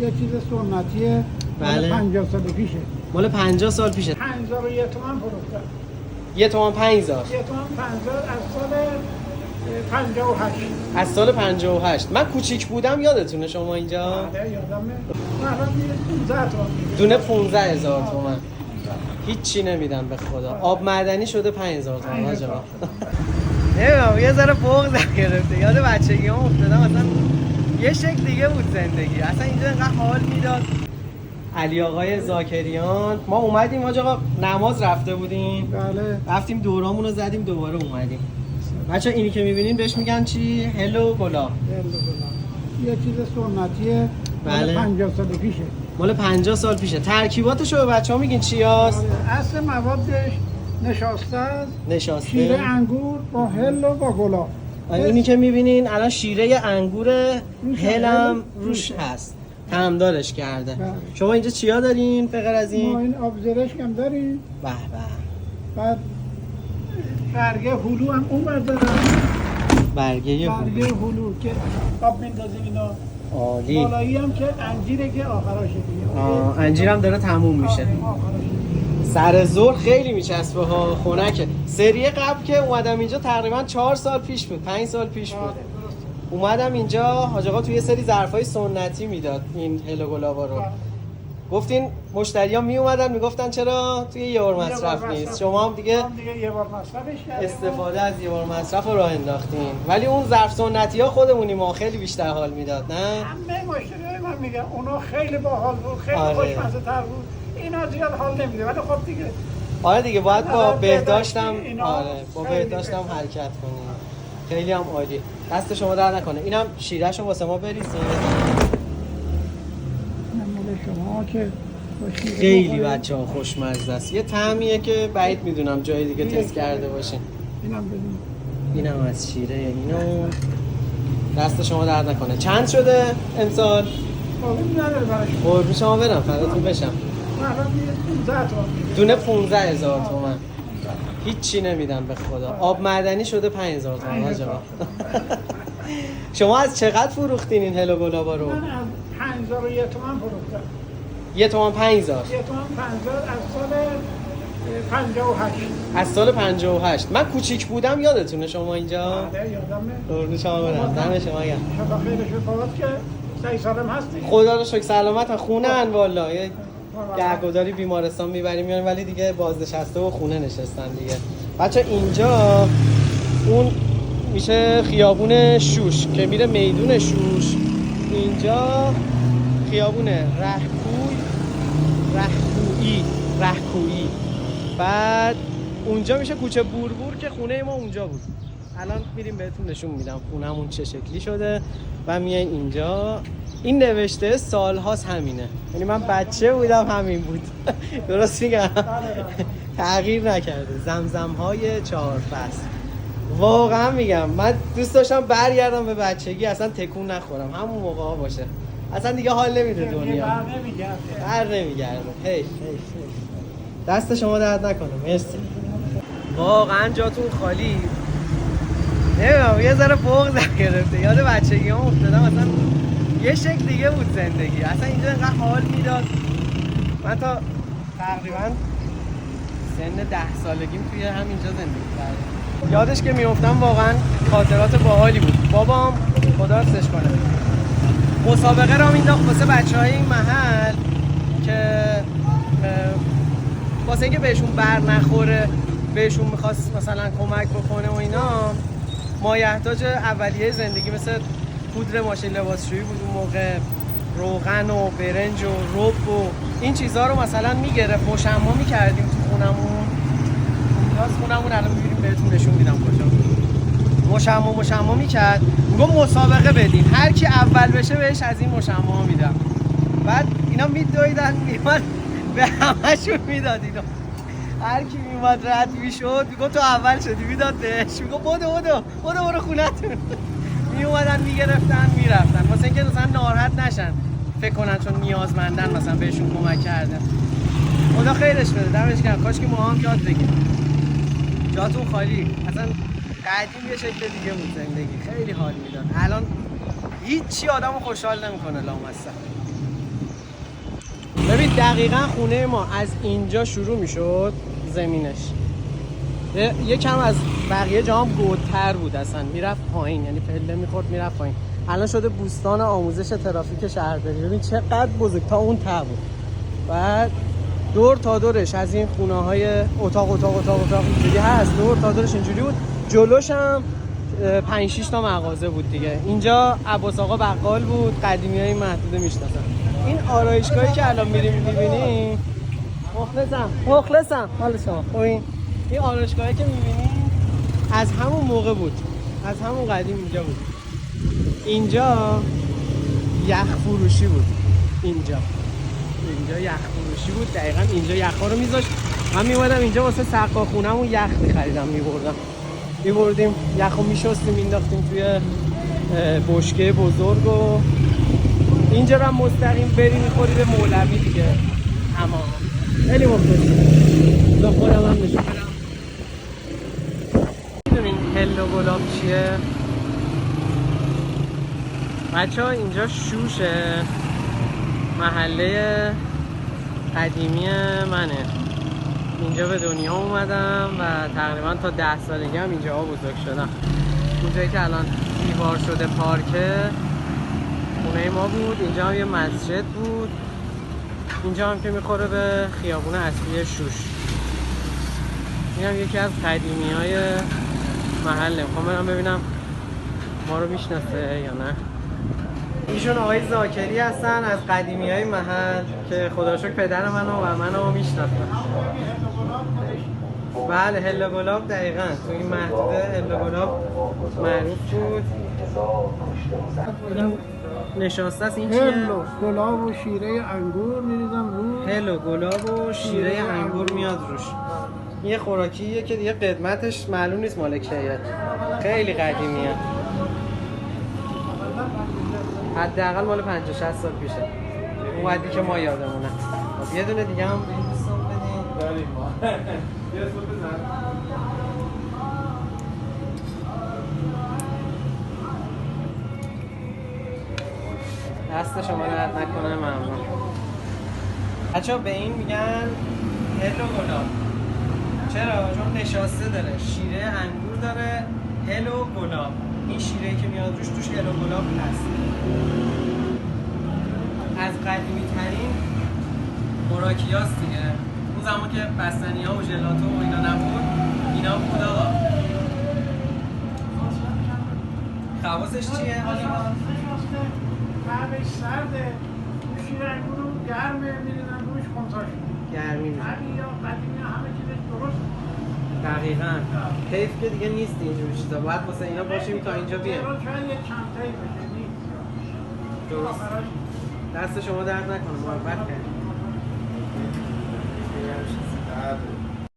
یه چیز سنتیه. بله. 50 سال پیشه. مال 50 سال پیشه. 5001 تومن فروختم. 1 تومن 5000. 1 تومن 50 از سال 58. از سال 58. من کوچیک بودم یادتونه شما اینجا؟ بله یادمه. الان 15 تومن. دونه 15000 تومن. هیچی نمیدم به خدا. آب معدنی شده 5000 تومن آجا. نمیدونم یه ذره بغض گرفته. یاد بچگیام افتادم اصلا یه شکل دیگه بود زندگی. اصلا اینجا اینقدر حال میداد. علی آقای زاکریان ما اومدیم آقا نماز رفته بودیم. بله. رفتیم دورامون رو زدیم دوباره اومدیم. بچه اینی که میبینین بهش میگن چی؟ هلو گلا. یه چیز سنتیه. بله. 50 سال پیشه. مال 50 سال پیشه. ترکیباتشو به بچه‌ها میگین چی هست؟ اصل موادش نشاسته است. نشاسته. شیره انگور با هل و با گلاب. اینی که میبینین الان شیره انگور هلم روش هست. طعمدارش کرده. بله. شما اینجا چیا دارین به غیر از ما این؟ این آب زرشک هم داریم. به به. بعد برگه هلو هم اون بردارم. برگه هلو که آب میندازیم اینا. عالی. بالایی هم که انجیره که آخراشه دیگه. انجیرم داره تموم میشه. سر ظهر خیلی میچسبه ها خنکه. سری قبل که اومدم اینجا تقریبا 4 سال پیش بود، 5 سال پیش بود. اومدم اینجا حاج آقا توی یه سری ظرفای سنتی میداد این هلو گلابا رو. گفتین مشتری‌ها می اومدن میگفتن چرا توی یه بار مصرف نیست. شما هم دیگه یه بار مصرفش کردیم. استفاده از یه بار مصرف رو راه انداختین. ولی اون ظرف سنتی‌ها خودمونی ما خیلی بیشتر حال میداد نه؟ همه مشتریای من میگن اونا خیلی باحال بود، خیلی آره. خوشمزه تر بود. اینا زیاد حال نمیده ولی خب دیگه. آره دیگه باید با نظر بهداشتم اینا آره با خیلی بهداشتم بهتر. حرکت کنیم. خیلی هم عالی. دست شما در نکنه. اینم شیرهشو واسه ما بریزین. مال شما که خیلی بچه‌ها خوشمزه است. یه طعمیه که بعید میدونم جای دیگه تست کرده باشین. اینم بدیم. اینم از شیره اینو. دست شما درد نکنه. چند شده امسال؟ باقی نداره براش. قربون شما برم فداتون بشم. من الان 15 تومن. دونه 15000 تومن. هیچی نمیدم به خدا. آب معدنی شده 5000 تومن آجا. شما از چقدر فروختین این هلو گلابا رو؟ من از 5001 تومن فروختم. 1 تومن 5000. 1 تومن 50 از سال 58. از سال 58. من کوچیک بودم یادتونه شما اینجا؟ بله یادمه. قربون شما برم. دم شما گرم. شما خیلی شکایت که 3 سالم هستی. خدا رو شکر سلامت خونه‌ان والا. یه گهگداری بیمارستان میبریم میان ولی دیگه بازنشسته و خونه نشستن دیگه. بچه اینجا اون میشه خیابون شوش که میره میدون شوش. اینجا خیابون رهکویی. بعد اونجا میشه کوچه بوربور که خونه ما اونجا بود. الان میریم بهتون نشون میدم خونه‌مون چه شکلی شده و میاین اینجا. این نوشته سالهاست همینه، یعنی من بچه بودم همین بود. درست میگم؟ تغییر نکرده. زمزم‌های 4 فصل. واقعا میگم من دوست داشتم برگردم به بچگی، اصلا تکون نخورم همون موقع ها باشه. اصلا دیگه حال نمیده دنیا. بر نمیگرده. هی. دست شما درد نکنه. مرسی. واقعا جاتون خالی. نمیدونم یه ذره بغض گرفته. یاد بچگیام افتادم اصلا یه شکل دیگه بود زندگی. اصلا اینجا اینقدر حال میداد. من تا تقریبا سن 10 سالگیم توی همینجا زندگی کردم. یادش که میافتم واقعا خاطرات باحالی بود. بابام خدا حفظش کنه مسابقه را مینداخت واسه بچهای این محل که واسه اینکه بهشون بر نخوره، بهشون میخواست مثلا کمک بکنه و اینا، مایحتاج اولیه زندگی مثل پودر ماشین لباسشویی بود اون موقع، روغن و برنج و رب و این چیزها رو مثلا میگرفت مشمع میکردیم تو خونمون. راست خونمون الان میبینیم بهتون نشون میدم کجا. مشمع میکرد. میگم مسابقه بدین، هر کی اول بشه بهش از این مشمع میدم. بعد اینا میدویدن میومد به همشون میداد. اینا هر کی میومد رد میشد میگم تو اول شدی میداد بهش. میگم برو خونتون. میومدن میگرفتن میرفتن واسه اینکه مثلا ناراحت نشن، فکر کنن چون نیازمندن مثلا بهشون کمک کردن. خدا خیرش بده، دمش گرم. کاش که ما هم یاد بگیریم. جاتون خالی. اصلا قدیم یه شکل دیگه بود زندگی، خیلی حال میداد. الان هیچی آدمو خوشحال نمیکنه لامصب. دقیقا خونه ما از اینجا شروع میشد زمینش، یکم از بقیه جام گودتر بود، اصلا میرفت پایین، یعنی پله میخورد میرفت پایین. الان شده بوستان آموزش ترافیک شهرداری. ببین چقدر بزرگ، تا اون ته بود. بعد دور تا دورش از این خونه های اتاق اینجوری هست، دور تا دورش اینجوری بود. جلوش هم 5-6 تا مغازه بود دیگه. اینجا عباس آقا بقال بود، قدیمیای محدوده میشناسن. این آرایشگاهی که الان میریم میبینیم، مخلصم حال شما خوبین؟ این آرایشگاهی که میبینیم از همون موقع بود، از همون قدیم اینجا بود. اینجا یخ فروشی بود. اینجا یخ فروشی بود دقیقاً. اینجا یخا رو میذاشت. من میومدم اینجا واسه سقا خونمون یخ می‌خریدم، میبردیم یخو میشستیم مینداختیم توی بشکه بزرگ و اینجا رو هم مستقیم بری میخوری به مولوی دیگه. اما خیلی مختصی دا خودم هم نشون بدم. میدونین هل و گلاب چیه؟ بچه ها اینجا شوشه، محله قدیمی منه. اینجا به دنیا اومدم و تقریبا تا 10 سالگی هم اینجا بزرگ شدم. اونجایی که الان دیوار شده پارکه خونه ما بود. اینجا هم یه مسجد بود. اینجا هم که میخوره به خیابون اصلی شوش. این هم یکی از قدیمی های محله. میخوام برم ببینم ما رو میشناسه یا نه. ایشون آقای زاکری هستن از قدیمی های محل که خدا شکر پدر منو میشناسن. بله هل و گلاب دقیقاً تو این محدوده هل و گلاب معروف بود. این نشاسته است. این چیه؟ هل و گلاب و شیره انگور میریزم روش. هل و گلاب و شیره انگور میاد روش. یه خوراکیه که دیگه قدمتش معلوم نیست مال کیه، خیلی قدیمیه، حداقل مال 50-60 سال پیشه، اون وقتی که ما یادمونه. خب یه دونه دیگه هم به این دوستان بدین. داریم ما. یه اسم بزن. دست شما درد نکنه، ممنون. بچه‌ها به این میگن هل و گلاب. چرا؟ چون نشاسته داره، شیره انگور داره، هل و گلاب. این شیره‌ای که میاد روش توش هل و گلاب هست. از قدیمی ترین خوراکیاست دیگه. اون زمان که بستنی‌ها و ژلاتو و اینا نبود، اینا بود آقا. خواصش چیه؟ بعدش سرده، شیر انگور رو گرمه میریزن روش خونساش گرمی میشه. قدیمی همه چیزش درست. دقیقاً. حیف که دیگه نیست اینجور چیزا. باید واسه اینا باشیم تا اینجا بیایم. شاید یه چند تایی بشه نیست. درست. دست شما درد نکنه، محبت کنید.